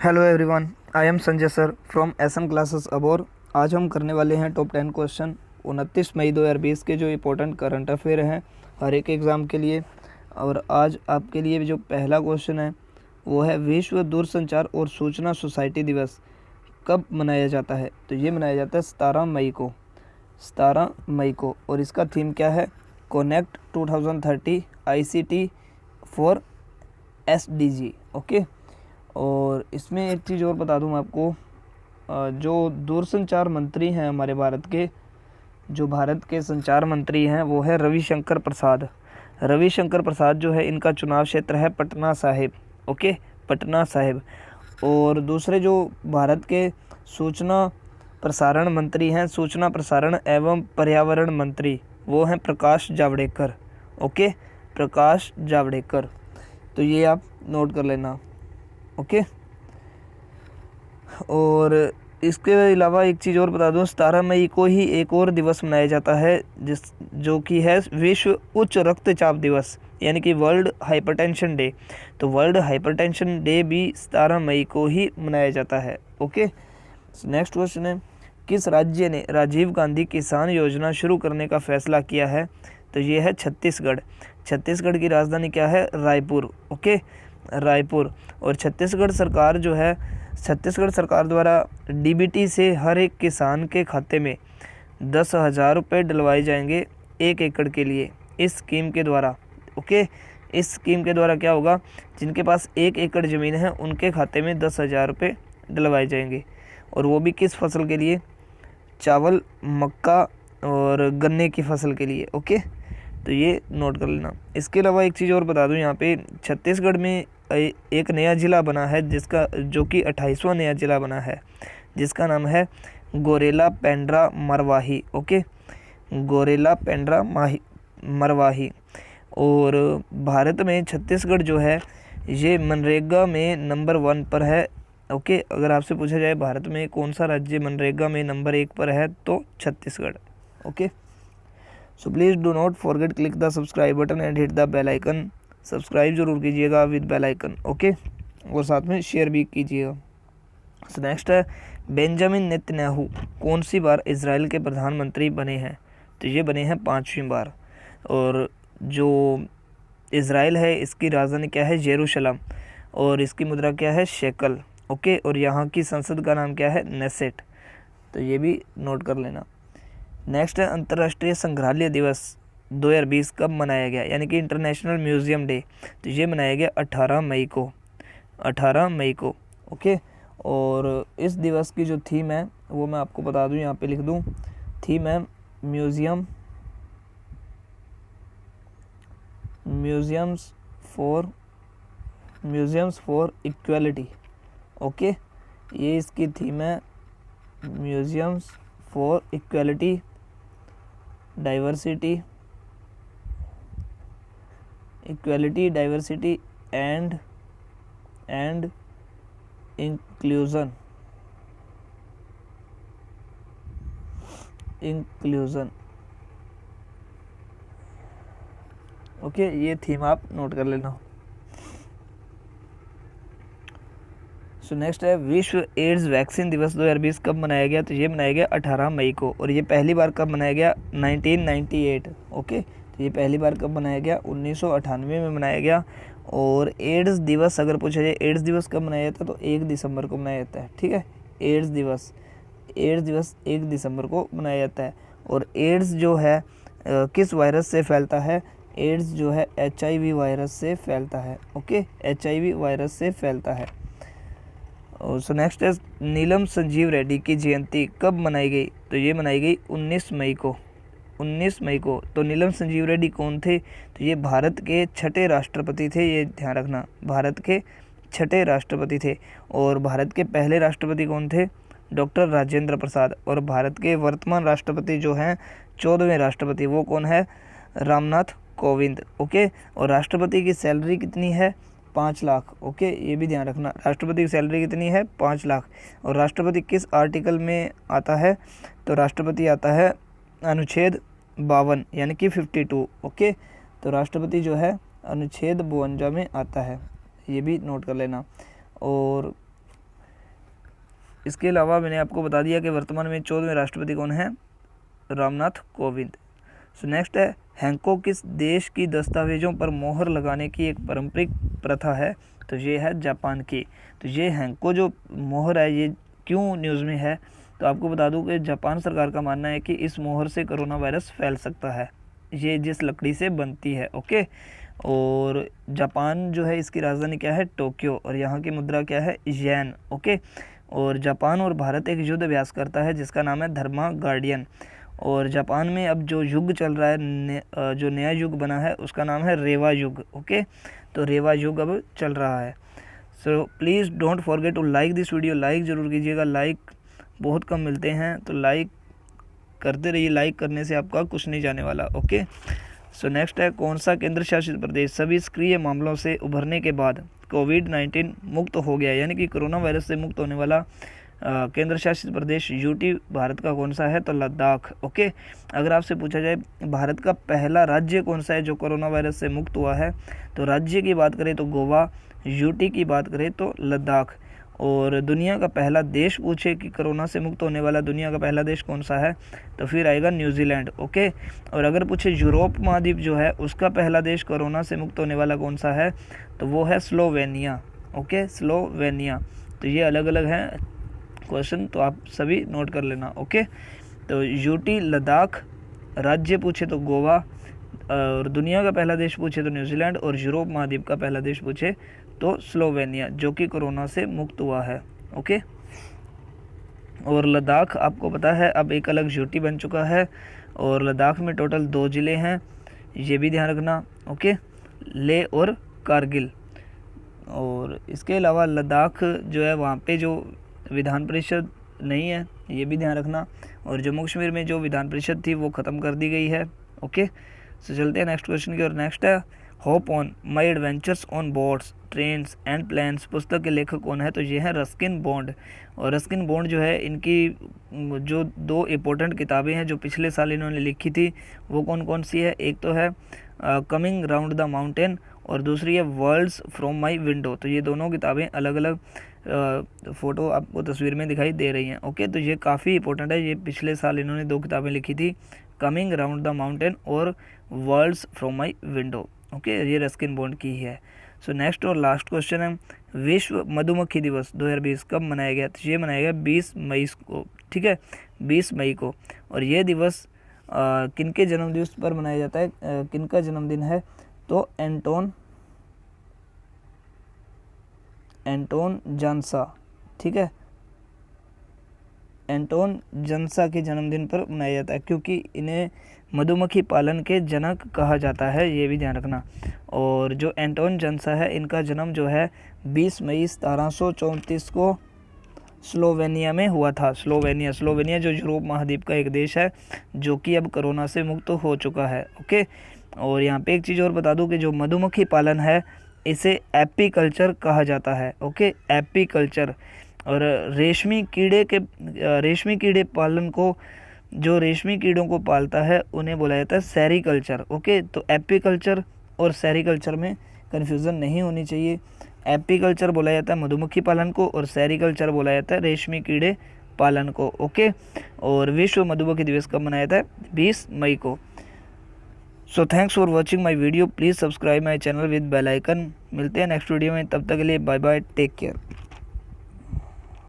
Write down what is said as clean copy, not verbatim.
Hello everyone, I am Sanjay sir from SM classes अबोर। आज हम करने वाले हैं टॉप 10 क्वेश्चन 29 मई 2020 के जो इंपॉर्टेंट करंट अफेयर हैं हर एक एग्ज़ाम के लिए। और आज आपके लिए जो पहला क्वेश्चन है वो है विश्व दूरसंचार और सूचना सोसाइटी दिवस कब मनाया जाता है। तो ये मनाया जाता है 17 मई को, 17 मई को। और इसका थीम क्या है? Connect 2030 ICT for SDG। Okay. और इसमें एक चीज़ और बता दूं मैं आपको, जो दूरसंचार मंत्री हैं हमारे भारत के, जो भारत के संचार मंत्री हैं वो है रविशंकर प्रसाद। रविशंकर प्रसाद जो है इनका चुनाव क्षेत्र है पटना साहिब। ओके, पटना साहिब। और दूसरे जो भारत के सूचना प्रसारण मंत्री हैं, सूचना प्रसारण एवं पर्यावरण मंत्री, वो हैं प्रकाश जावड़ेकर। ओके, प्रकाश जावड़ेकर। तो ये आप नोट कर लेना। ओके। और इसके अलावा एक चीज़ और बता दूं, 17 मई को ही एक और दिवस मनाया जाता है जो कि है विश्व उच्च रक्तचाप दिवस, यानी कि वर्ल्ड हाइपरटेंशन डे। तो वर्ल्ड हाइपरटेंशन डे भी 17 मई को ही मनाया जाता है। ओके। नेक्स्ट क्वेश्चन है, किस राज्य ने राजीव गांधी किसान योजना शुरू करने का फैसला किया है? तो ये है छत्तीसगढ़। छत्तीसगढ़ की राजधानी क्या है? रायपुर। ओके, रायपुर। और छत्तीसगढ़ सरकार जो है, छत्तीसगढ़ सरकार द्वारा DBT से हर एक किसान के खाते में 10,000 रुपये डलवाए जाएंगे 1 एकड़ के लिए इस स्कीम के द्वारा। ओके, इस स्कीम के द्वारा क्या होगा, जिनके पास 1 एकड़ ज़मीन है उनके खाते में 10,000 रुपये डलवाए जाएंगे। और वो भी किस फसल के लिए? चावल, मक्का और गन्ने की फसल के लिए। ओके, तो ये नोट कर लेना। इसके अलावा एक चीज़ और बता दूं, यहाँ पे छत्तीसगढ़ में एक नया ज़िला बना है जिसका, जो कि 28वां नया ज़िला बना है, जिसका नाम है गोरेला पेंड्रा मरवाही। ओके, गोरेला पेंड्रा मरवाही। और भारत में छत्तीसगढ़ जो है ये मनरेगा में नंबर 1 पर है। ओके, अगर आपसे पूछा जाए भारत में कौन सा राज्य मनरेगा में नंबर 1 पर है तो Chhattisgarh. Okay, so please do not forget click the subscribe button and hit the bell icon. Subscribe जरूर कीजिएगा विद बेल आइकन। ओके, और साथ में शेयर भी कीजिएगा। सो नेक्स्ट है, बेंजामिन नेतन्याहू कौन सी बार इजराइल के प्रधानमंत्री बने हैं? तो ये बने हैं 5वीं बार। और जो इजराइल है इसकी राजधानी क्या है? जेरूशलम। और इसकी मुद्रा क्या है? शेकल। ओके, और यहाँ की संसद का नाम क्या है? नेसेट। तो ये भी नोट कर लेना। नेक्स्ट है, अंतर्राष्ट्रीय संग्रहालय दिवस 2020 कब मनाया गया, यानी कि इंटरनेशनल म्यूज़ियम डे? तो ये मनाया गया 18 मई को, 18 मई को। ओके, और इस दिवस की जो थीम है वो मैं आपको बता दूं, यहाँ पे लिख दूं। थीम है म्यूजियम्स फॉर इक्वलिटी। ओके, ये इसकी थीम है, museums for equality, diversity and inclusion. Okay, ये थीम आप नोट कर लेना। सो नेक्स्ट है, विश्व एड्स वैक्सीन दिवस 2020 कब मनाया गया? तो ये मनाया गया 18 मई को। और ये पहली बार कब मनाया गया? 1998। ओके, तो ये पहली बार कब मनाया गया? 1998 में मनाया गया। और एड्स दिवस अगर पूछा जाए, एड्स दिवस कब मनाया जाता है? तो 1 दिसंबर को मनाया जाता है। ठीक है, एड्स दिवस 1 दिसंबर को मनाया जाता है। और एड्स जो है किस वायरस से फैलता है? एड्स जो है HIV वायरस से फैलता है। ओके, HIV वायरस से फैलता है। और सो नेक्स्ट है, नीलम संजीव रेड्डी की जयंती कब मनाई गई? तो ये मनाई गई 19 मई को, 19 मई को। तो नीलम संजीव रेड्डी कौन थे? तो ये भारत के 6ठे राष्ट्रपति थे, ये ध्यान रखना, भारत के 6ठे राष्ट्रपति थे। और भारत के पहले राष्ट्रपति कौन थे? डॉक्टर राजेंद्र प्रसाद। और भारत के वर्तमान राष्ट्रपति जो हैं, 14वें राष्ट्रपति, वो कौन है? रामनाथ कोविंद। ओके, और राष्ट्रपति की सैलरी कितनी है? 5 लाख। ओके, ये भी ध्यान रखना, राष्ट्रपति की सैलरी कितनी है? 5 लाख। और राष्ट्रपति किस आर्टिकल में आता है? तो राष्ट्रपति आता है अनुच्छेद 52, यानी कि 52। ओके, तो राष्ट्रपति जो है अनुच्छेद 52 में आता है, ये भी नोट कर लेना। और इसके अलावा मैंने आपको बता दिया कि वर्तमान में 14वें राष्ट्रपति कौन है, रामनाथ कोविंद। सो नेक्स्ट है, हैंकॉक किस देश की दस्तावेजों पर मोहर लगाने की एक पारंपरिक प्रथा है, तो ये है जापान की। तो ये हैंको जो मोहर है ये क्यों न्यूज़ में है, तो आपको बता दूं कि जापान सरकार का मानना है कि इस मोहर से कोरोना वायरस फैल सकता है, ये जिस लकड़ी से बनती है। ओके, और जापान जो है इसकी राजधानी क्या है, टोक्यो, और यहाँ की मुद्रा क्या है, येन। ओके, और जापान और भारत एक युद्ध अभ्यास करता है जिसका नाम है धर्मा गार्डियन। और जापान में अब जो युग चल रहा है, जो नया युग बना है उसका नाम है रेवा युग। ओके, तो रेवा युग अब चल रहा है। So please don't forget to like this video, like ज़रूर कीजिएगा, लाइक बहुत कम मिलते हैं तो लाइक करते रहिए, लाइक करने से आपका कुछ नहीं जाने वाला। ओके, सो नेक्स्ट है, कौन सा केंद्र शासित प्रदेश सभी सक्रिय मामलों से उभरने के बाद कोविड-19 मुक्त हो गया, यानी कि कोरोना वायरस से मुक्त होने वाला केंद्र शासित प्रदेश यूटी भारत का कौन सा है, तो लद्दाख। ओके, अगर आपसे पूछा जाए भारत का पहला राज्य कौन सा है जो कोरोना वायरस से मुक्त हुआ है, तो राज्य की बात करें तो गोवा, यूटी की बात करें तो लद्दाख। और दुनिया का पहला देश पूछे कि कोरोना से मुक्त होने वाला दुनिया का पहला देश कौन सा है, तो फिर आएगा न्यूजीलैंड। ओके, और अगर पूछे यूरोप महाद्वीप जो है उसका पहला देश कोरोना से मुक्त होने वाला कौन सा है, तो वो है स्लोवेनिया। Okay, Slovenia. तो ये अलग अलग हैं क्वेश्चन, तो आप सभी नोट कर लेना। ओके, तो यूटी लद्दाख, राज्य पूछे तो गोवा, और दुनिया का पहला देश पूछे तो न्यूजीलैंड, और यूरोप महाद्वीप का पहला देश पूछे तो स्लोवेनिया जो कि कोरोना से मुक्त हुआ है। ओके, और लद्दाख आपको पता है अब एक अलग यूटी बन चुका है, और लद्दाख में टोटल 2 ज़िले हैं, ये भी ध्यान रखना। ओके, लेह और कारगिल। और इसके अलावा लद्दाख जो है वहाँ पे जो विधान परिषद नहीं है, ये भी ध्यान रखना, और जम्मू कश्मीर में जो विधान परिषद थी वो ख़त्म कर दी गई है। ओके, सो चलते हैं नेक्स्ट क्वेश्चन की। और नेक्स्ट है, hop on my adventures on boats trains and planes पुस्तक के लेखक कौन है, तो ये है रस्किन बॉन्ड। और रस्किन बॉन्ड जो है इनकी जो 2 इम्पोर्टेंट किताबें हैं जो पिछले साल इन्होंने लिखी थी वो कौन कौन सी है, एक तो है कमिंग राउंड द माउंटेन, और दूसरी है वर्ल्ड्स फ्रॉम माई विंडो। तो ये दोनों किताबें अलग अलग फ़ोटो आपको तस्वीर में दिखाई दे रही हैं। ओके, तो ये काफ़ी इंपॉर्टेंट है, ये पिछले साल इन्होंने 2 किताबें लिखी थी, कमिंग राउंड द माउंटेन और worlds from my window. Okay, ये रस्किन बॉन्ड की ही है। सो नेक्स्ट और लास्ट क्वेश्चन है, विश्व मधुमक्खी दिवस 2020 कब मनाया गया, तो ये मनाया गया 20 मई को। ठीक है, 20 मई को। और ये दिवस किनके जन्मदिवस पर मनाया जाता है, किनका जन्मदिन है, तो एंटोन जानसा। ठीक है, एंटोन जानसा के जन्मदिन पर मनाया जाता है, क्योंकि इन्हें मधुमक्खी पालन के जनक कहा जाता है, ये भी ध्यान रखना। और जो एंटोन जानसा है इनका जन्म जो है 20 मई 1734 को स्लोवेनिया में हुआ था। स्लोवेनिया जो यूरोप महाद्वीप का एक देश है जो कि अब कोरोना से मुक्त हो चुका है। ओके, और यहाँ पे एक चीज़ और बता दूं कि जो मधुमक्खी पालन है इसे एपीकल्चर कहा जाता है। Okay, apiculture. और रेशमी कीड़े पालन को, जो रेशमी कीड़ों को पालता है उन्हें बोला जाता है सेरीकल्चर। ओके, तो एपीकल्चर और सेरीकल्चर में कन्फ्यूज़न नहीं होनी चाहिए। एपीकल्चर बोला जाता है मधुमक्खी पालन को, और सेरीकल्चर बोला जाता है रेशमी कीड़े पालन को। ओके, और विश्व मधुमक्खी दिवस कब मनाया जाता है, 20 मई को। So thanks for watching my video, please subscribe my channel with bell icon. मिलते हैं नेक्स्ट वीडियो में, तब तक के लिए बाय बाय, टेक केयर।